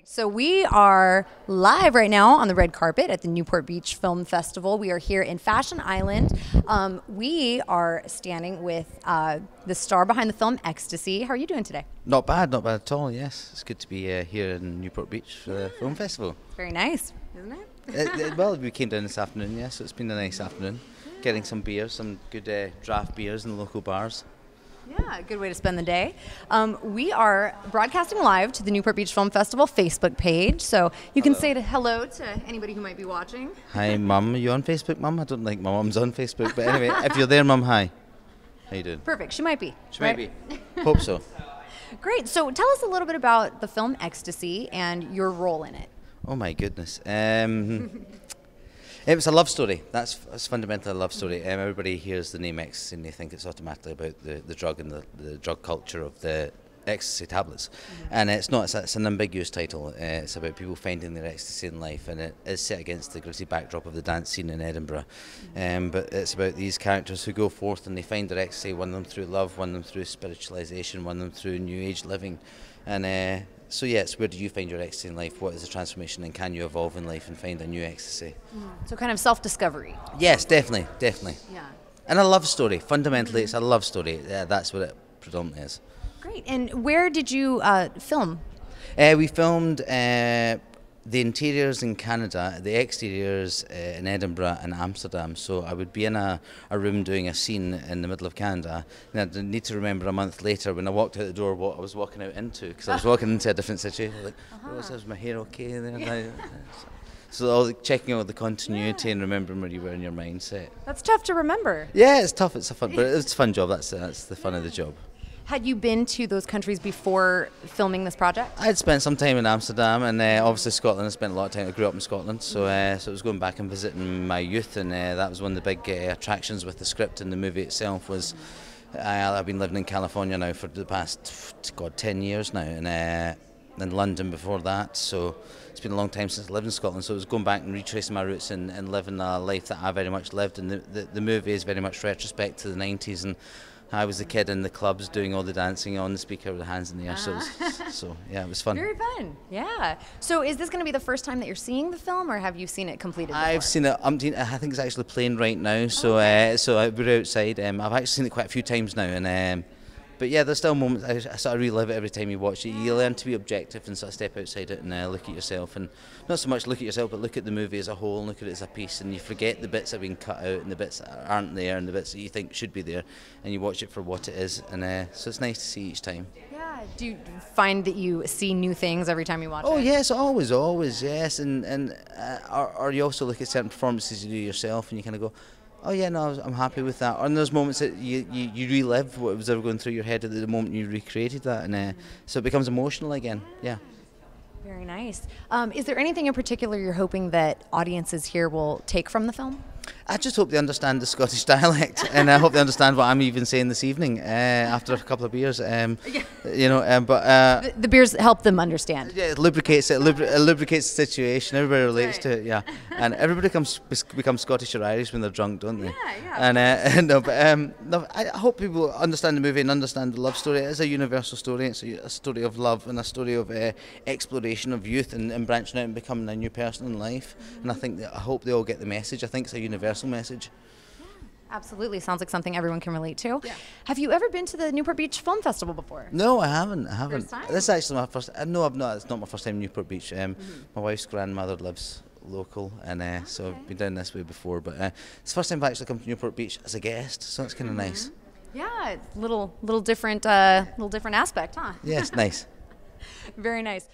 So we are live right now on the red carpet at the Newport Beach Film Festival. We are here in Fashion Island. We are standing with the star behind the film, Ecstasy. How are you doing today? Not bad at all, yes. It's good to be here in Newport Beach for the film festival. Very nice, isn't it? Well, we came down this afternoon, yes, so it's been a nice afternoon. Getting some beers, some good draft beers in the local bars. Yeah, good way to spend the day. We are broadcasting live to the Newport Beach Film Festival Facebook page, so you can say hello to anybody who might be watching. Hi, Mum. Are you on Facebook, Mum? I don't think my mum's on Facebook, but anyway, if you're there, Mum, hi. How you doing? Perfect. She might be. She might be. Hope so. Great. So tell us a little bit about the film Ecstasy and your role in it. Oh, my goodness. It was a love story. That's fundamentally a love story. Everybody hears the name ecstasy and they think it's automatically about the drug and the drug culture of the ecstasy tablets. And it's not. It's an ambiguous title. It's about people finding their ecstasy in life, and it is set against the gritty backdrop of the dance scene in Edinburgh. But it's about these characters who go forth and they find their ecstasy, one of them through love, one of them through spiritualization, one of them through new age living. And so yes, where do you find your ecstasy in life? What is the transformation, and can you evolve in life and find a new ecstasy? So kind of self-discovery. Yes, definitely. Yeah. And a love story. Fundamentally, it's a love story. That's what it predominantly is. Great. And where did you film? We filmed the interiors in Canada, the exteriors in Edinburgh and Amsterdam. So I would be in a room doing a scene in the middle of Canada. And I'd need to remember a month later when I walked out the door what I was walking out into, because I was walking into a different situation. Like, oh, is my hair okay? So all checking out the continuity and remembering where you were in your mindset. That's tough to remember. Yeah, it's tough. It's a fun, but it's a fun job. That's the fun of the job. Had you been to those countries before filming this project? I'd spent some time in Amsterdam and obviously Scotland. I spent a lot of time. I grew up in Scotland, so it was going back and visiting my youth, and that was one of the big attractions with the script and the movie itself. Was I've been living in California now for the past 10 years now, and in London before that. So it's been a long time since I lived in Scotland. So it was going back and retracing my roots and living a life that I very much lived. And the movie is very much retrospect to the 90s and. I was the kid in the clubs doing all the dancing on the speaker with the hands in the air, so yeah, it was fun. Very fun, yeah. So is this going to be the first time that you're seing the film, or have you seen it completed before? I've seen it, I think it's actually playing right now, so we're outside. I've actually seen it quite a few times now, and but yeah, there's still moments, I sort of relive it every time you watch it. You learn to be objective and sort of step outside it and look at yourself, and not so much look at yourself, but look at the movie as a whole and look at it as a piece, and you forget the bits that have been cut out and the bits that aren't there and the bits that you think should be there, and you watch it for what it is, and so it's nice to see each time. Yeah, do you find that you see new things every time you watch it? Oh yes, always, yes, or you also look at certain performances you do yourself and you kind of go, oh yeah, no, I'm happy with that. And there's moments that you relive what was ever going through your head at the moment you recreated that, and so it becomes emotional again. Yeah. Very nice. Is there anything in particular you're hoping that audiences here will take from the film? I just hope they understand the Scottish dialect, and I hope they understand what I'm even saying this evening after a couple of beers. But the beers help them understand. Yeah, it lubricates it. It lubricates the situation. Everybody relates to it. Yeah, and everybody becomes Scottish or Irish when they're drunk, don't they? Yeah. I hope people understand the movie and understand the love story. It is a universal story. It's a story of love and a story of exploration of youth and branching out and becoming a new person in life. And I hope they all get the message. I think it's a universal message. Yeah, absolutely. Sounds like something everyone can relate to. Yeah. Have you ever been to the Newport Beach Film Festival before? No, I haven't. First time? This is actually my first. No, I've not. It's not my first time in Newport Beach. My wife's grandmother lives local, and so I've been down this way before. But it's the first time I've actually come to Newport Beach as a guest, so it's kind of nice. Yeah, it's a little different aspect, huh? Yes, nice. Very nice.